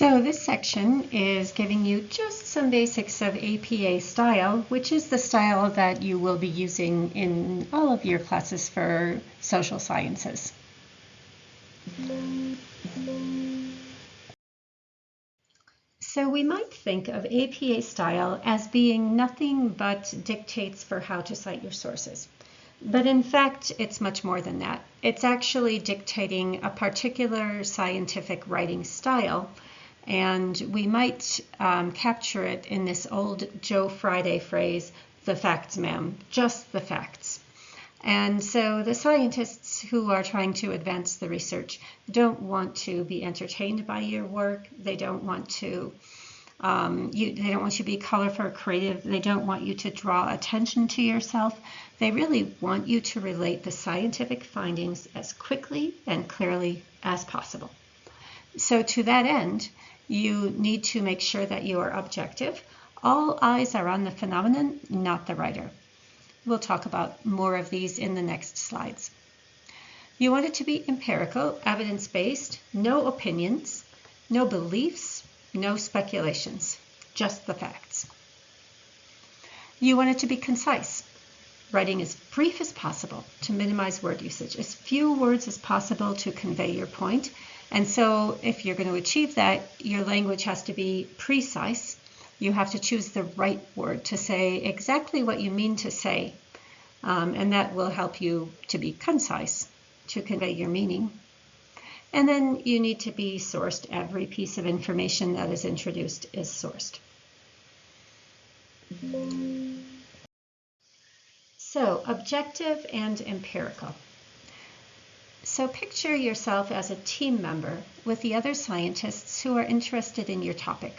So this section is giving you just some basics of APA style, which is the style that you will be using in all of your classes for social sciences. So we might think of APA style as being nothing but dictates for how to cite your sources. But in fact, it's much more than that. It's actually dictating a particular scientific writing style, and we might capture it in this old Joe Friday phrase, "the facts, ma'am, just the facts." And so the scientists who are trying to advance the research don't want to be entertained by your work. They don't want to they don't want you to be colorful or creative. They don't want you to draw attention to yourself. They really want you to relate the scientific findings as quickly and clearly as possible. So to that end, you need to make sure that you are objective. All eyes are on the phenomenon, not the writer. We'll talk about more of these in the next slides. You want it to be empirical, evidence-based, no opinions, no beliefs, no speculations, just the facts. You want it to be concise, writing as brief as possible to minimize word usage, as few words as possible to convey your point. And so if you're going to achieve that, your language has to be precise. You have to choose the right word to say exactly what you mean to say, and that will help you to be concise, to convey your meaning. And then you need to be sourced. Every piece of information that is introduced is sourced. So, objective and empirical. So picture yourself as a team member with the other scientists who are interested in your topic.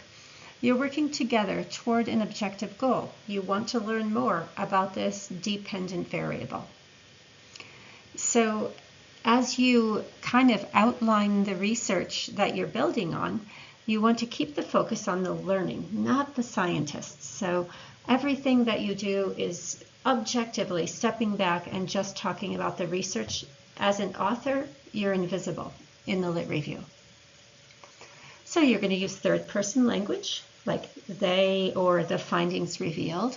You're working together toward an objective goal. You want to learn more about this dependent variable. So as you kind of outline the research that you're building on, you want to keep the focus on the learning, not the scientists. So everything that you do is objectively stepping back and just talking about the research. As an author, you're invisible in the lit review. So you're going to use third-person language, like they or the findings revealed.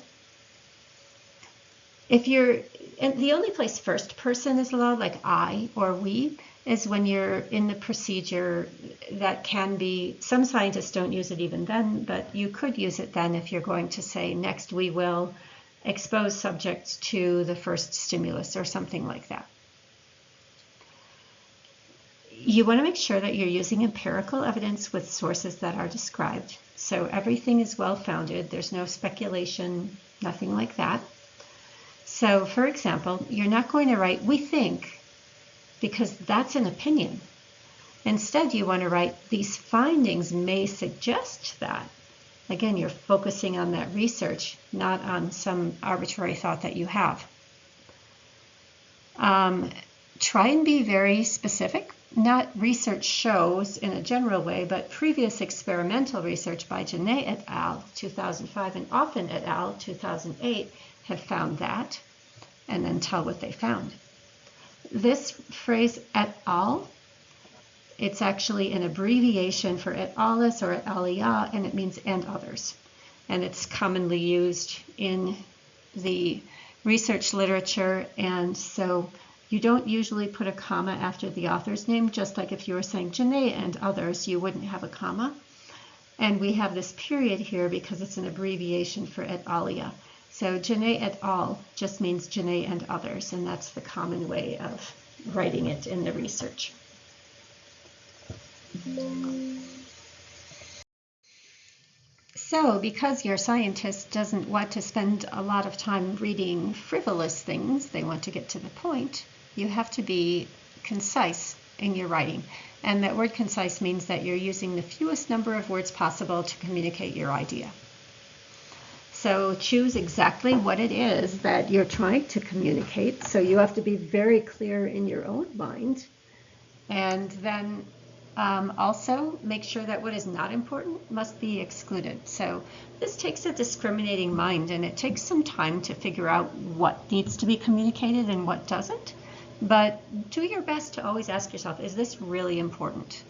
And the only place first person is allowed, like I or we, is when you're in the procedure. That can be, some scientists don't use it even then, but you could use it then if you're going to say, next we will expose subjects to the first stimulus or something like that. You want to make sure that you're using empirical evidence with sources that are described. So everything is well-founded. There's no speculation, nothing like that. So for example, you're not going to write, "we think," because that's an opinion. Instead, you want to write, "these findings may suggest that." Again, you're focusing on that research, not on some arbitrary thought that you have. Try and be very specific. Not research shows in a general way, but previous experimental research by Genet et al. 2005 and Offen et al. 2008 have found that, and then tell what they found. This phrase et al., it's actually an abbreviation for et alis or et alia, and it means and others. And it's commonly used in the research literature, and so you don't usually put a comma after the author's name, just like if you were saying Genet and others, you wouldn't have a comma. And we have this period here because it's an abbreviation for et alia. So Genet et al. Just means Genet and others, and that's the common way of writing it in the research. So because your scientist doesn't want to spend a lot of time reading frivolous things, they want to get to the point, you have to be concise in your writing. And that word concise means that you're using the fewest number of words possible to communicate your idea. So choose exactly what it is that you're trying to communicate. So you have to be very clear in your own mind. And then also make sure that what is not important must be excluded. So this takes a discriminating mind, and it takes some time to figure out what needs to be communicated and what doesn't. But do your best to always ask yourself, is this really important?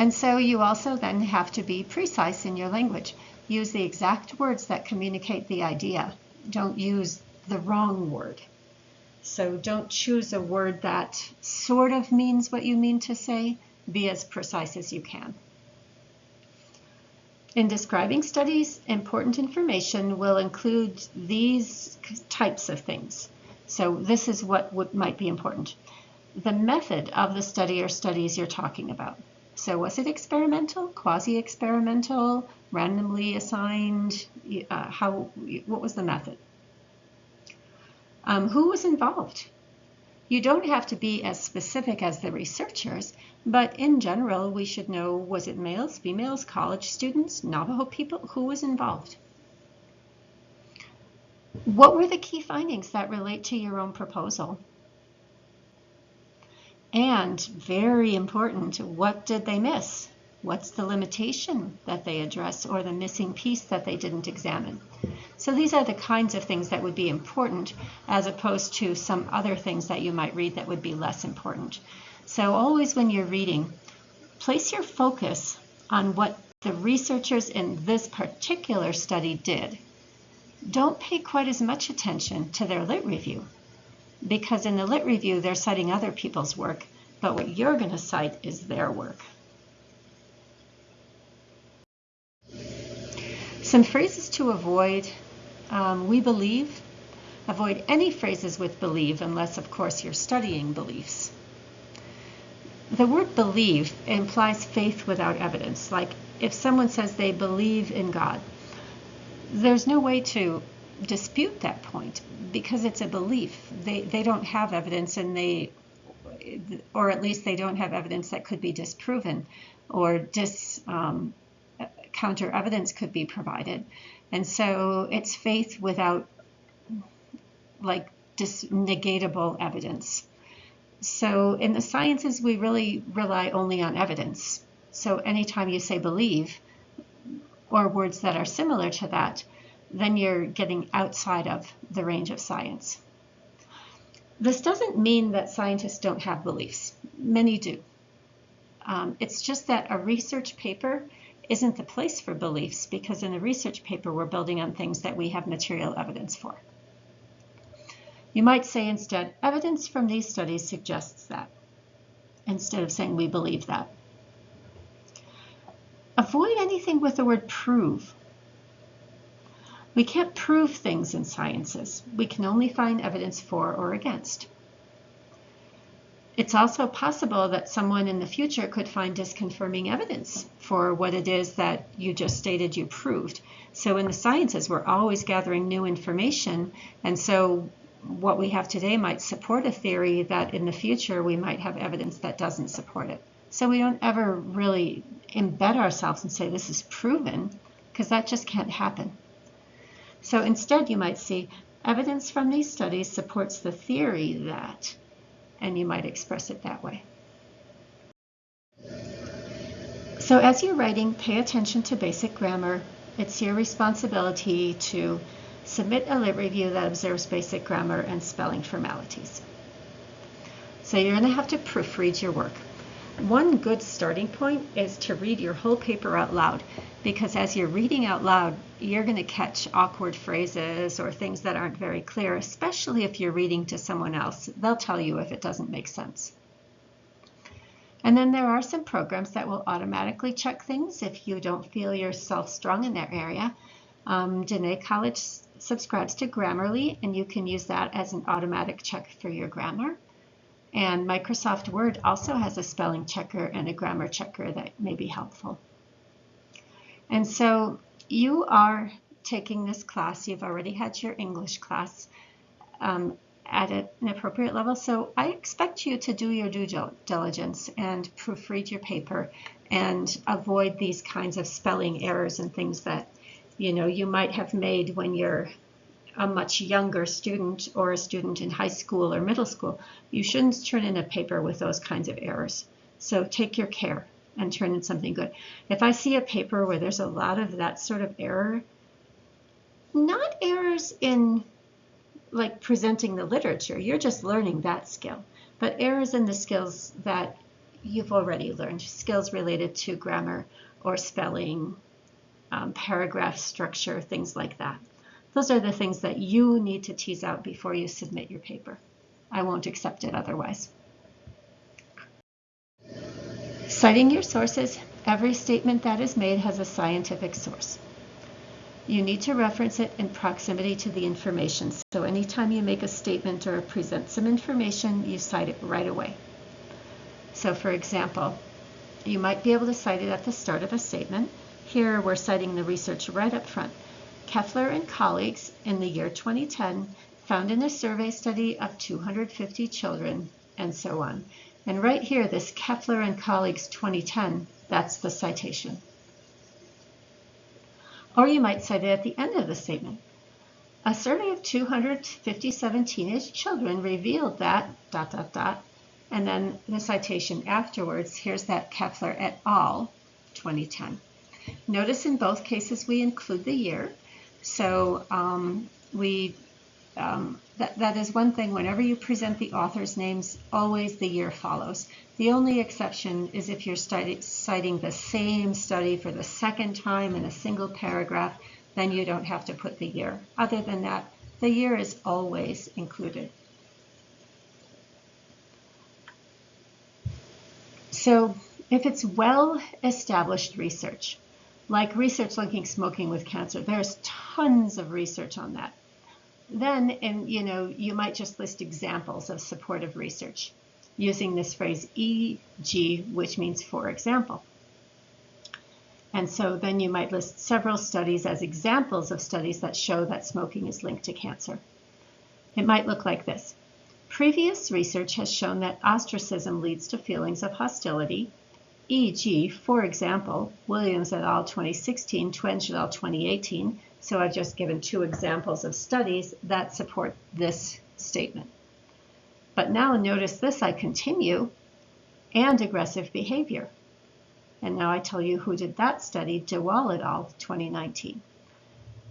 And so you also then have to be precise in your language. Use the exact words that communicate the idea. Don't use the wrong word. So don't choose a word that sort of means what you mean to say. Be as precise as you can. In describing studies, important information will include these types of things. So this is what might be important. The method of the study or studies you're talking about. So was it experimental, quasi-experimental, randomly assigned? What was the method? Who was involved? You don't have to be as specific as the researchers, but in general, we should know, was it males, females, college students, Navajo people? Who was involved? What were the key findings that relate to your own proposal? And very important, what did they miss? What's the limitation that they address or the missing piece that they didn't examine? So these are the kinds of things that would be important as opposed to some other things that you might read that would be less important. So always when you're reading, place your focus on what the researchers in this particular study did. Don't pay quite as much attention to their lit review, because in the lit review they're citing other people's work, but what you're going to cite is their work. Some phrases to avoid. We believe. Avoid any phrases with believe unless, of course, you're studying beliefs. The word believe implies faith without evidence. Like if someone says they believe in God, there's no way to dispute that point because it's a belief. They don't have evidence, and or at least they don't have evidence that could be disproven, or counter evidence could be provided. And so it's faith without negatable evidence. So in the sciences, we really rely only on evidence. So anytime you say believe or words that are similar to that, then you're getting outside of the range of science. This doesn't mean that scientists don't have beliefs. Many do. It's just that a research paper isn't the place for beliefs, because in a research paper we're building on things that we have material evidence for. You might say instead, evidence from these studies suggests that, instead of saying we believe that. Avoid anything with the word prove. We can't prove things in sciences. We can only find evidence for or against. It's also possible that someone in the future could find disconfirming evidence for what it is that you just stated you proved. So in the sciences, we're always gathering new information, and so what we have today might support a theory that in the future we might have evidence that doesn't support it. So we don't ever really embed ourselves and say this is proven, because that just can't happen. So instead you might see evidence from these studies supports the theory that, and you might express it that way. So as you're writing, pay attention to basic grammar. It's your responsibility to submit a lit review that observes basic grammar and spelling formalities. So you're going to have to proofread your work. One good starting point is to read your whole paper out loud, because as you're reading out loud, you're going to catch awkward phrases or things that aren't very clear, especially if you're reading to someone else. They'll tell you if it doesn't make sense. And then there are some programs that will automatically check things if you don't feel yourself strong in that area. Dene College subscribes to Grammarly, and you can use that as an automatic check for your grammar. And Microsoft Word also has a spelling checker and a grammar checker that may be helpful. And so you are taking this class. You've already had your English class at an appropriate level. So I expect you to do your due diligence and proofread your paper and avoid these kinds of spelling errors and things that you might have made when you're a much younger student or a student in high school or middle school. You shouldn't turn in a paper with those kinds of errors. So take your care and turn in something good. If I see a paper where there's a lot of that sort of error, not errors in like presenting the literature, you're just learning that skill, but errors in the skills that you've already learned, skills related to grammar or spelling, paragraph structure, things like that. Those are the things that you need to tease out before you submit your paper. I won't accept it otherwise. Citing your sources, every statement that is made has a scientific source. You need to reference it in proximity to the information. So anytime you make a statement or present some information, you cite it right away. So for example, you might be able to cite it at the start of a statement. Here we're citing the research right up front. Keffler and colleagues in the year 2010 found in a survey study of 250 children, and so on. And right here, this Keffler and colleagues 2010, that's the citation. Or you might cite it at the end of the statement. A survey of 257 teenage children revealed that, ... and then the citation afterwards, here's that Keffler et al. 2010. Notice in both cases we include the year. So that is one thing. Whenever you present the author's names, always the year follows. The only exception is if you're citing the same study for the second time in a single paragraph, then you don't have to put the year. Other than that, the year is always included. So if it's well-established research, like research linking smoking with cancer, there's tons of research on that. Then, you might just list examples of supportive research using this phrase e.g., which means for example. And so then you might list several studies as examples of studies that show that smoking is linked to cancer. It might look like this. Previous research has shown that ostracism leads to feelings of hostility, e.g., for example, Williams et al. 2016, Twenge et al. 2018. So I've just given two examples of studies that support this statement. But now notice this, I continue, and aggressive behavior. And now I tell you who did that study, DeWall et al. 2019.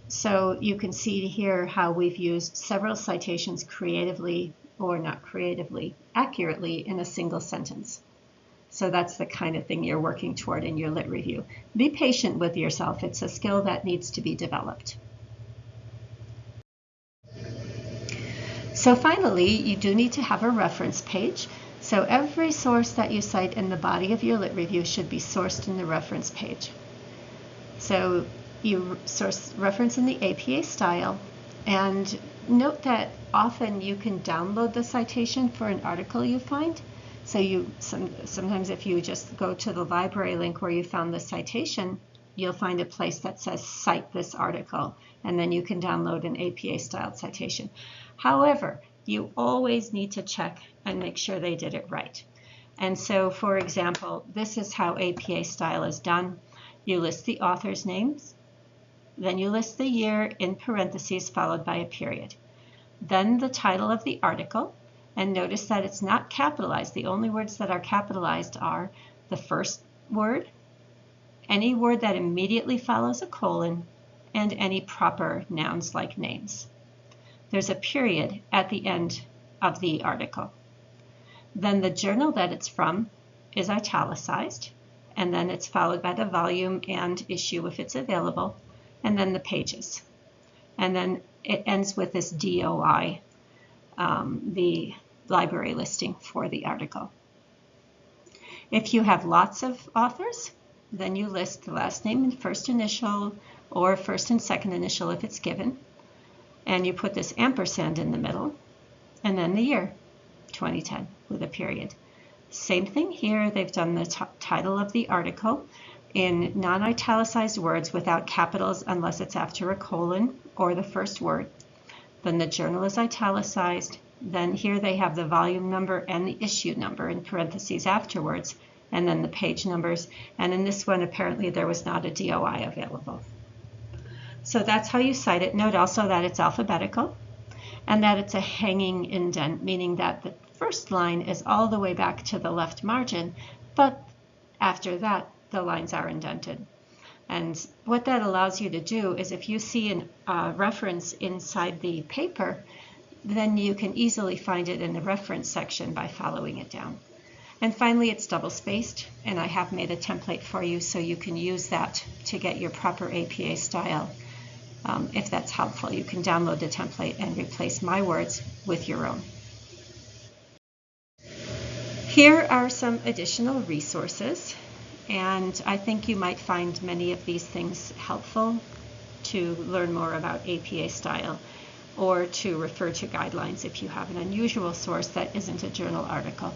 So you can see here how we've used several citations creatively, or not creatively, accurately in a single sentence. So that's the kind of thing you're working toward in your lit review. Be patient with yourself. It's a skill that needs to be developed. So finally, you do need to have a reference page. So every source that you cite in the body of your lit review should be sourced in the reference page. So you reference in the APA style, and note that often you can download the citation for an article you find. So sometimes if you just go to the library link where you found the citation, you'll find a place that says cite this article, and then you can download an APA style citation. However, you always need to check and make sure they did it right. And so, for example, this is how APA style is done. You list the author's names, then you list the year in parentheses followed by a period. Then the title of the article, and notice that it's not capitalized. The only words that are capitalized are the first word, any word that immediately follows a colon, and any proper nouns like names. There's a period at the end of the article. Then the journal that it's from is italicized, and then it's followed by the volume and issue if it's available, and then the pages. And then it ends with this DOI, the library listing for the article. If you have lots of authors, then you list the last name and first initial, or first and second initial if it's given, and you put this ampersand in the middle, and then the year, 2010, with a period. Same thing here, they've done the title of the article in non-italicized words without capitals unless it's after a colon or the first word. Then the journal is italicized. Then here they have the volume number and the issue number in parentheses afterwards, and then the page numbers. And in this one, apparently there was not a DOI available. So that's how you cite it. Note also that it's alphabetical and that it's a hanging indent, meaning that the first line is all the way back to the left margin, but after that, the lines are indented. And what that allows you to do is if you see a reference inside the paper, then you can easily find it in the reference section by following it down. And finally, it's double spaced, and I have made a template for you so you can use that to get your proper APA style. If that's helpful, you can download the template and replace my words with your own. Here are some additional resources, and I think you might find many of these things helpful to learn more about APA style, or to refer to guidelines if you have an unusual source that isn't a journal article.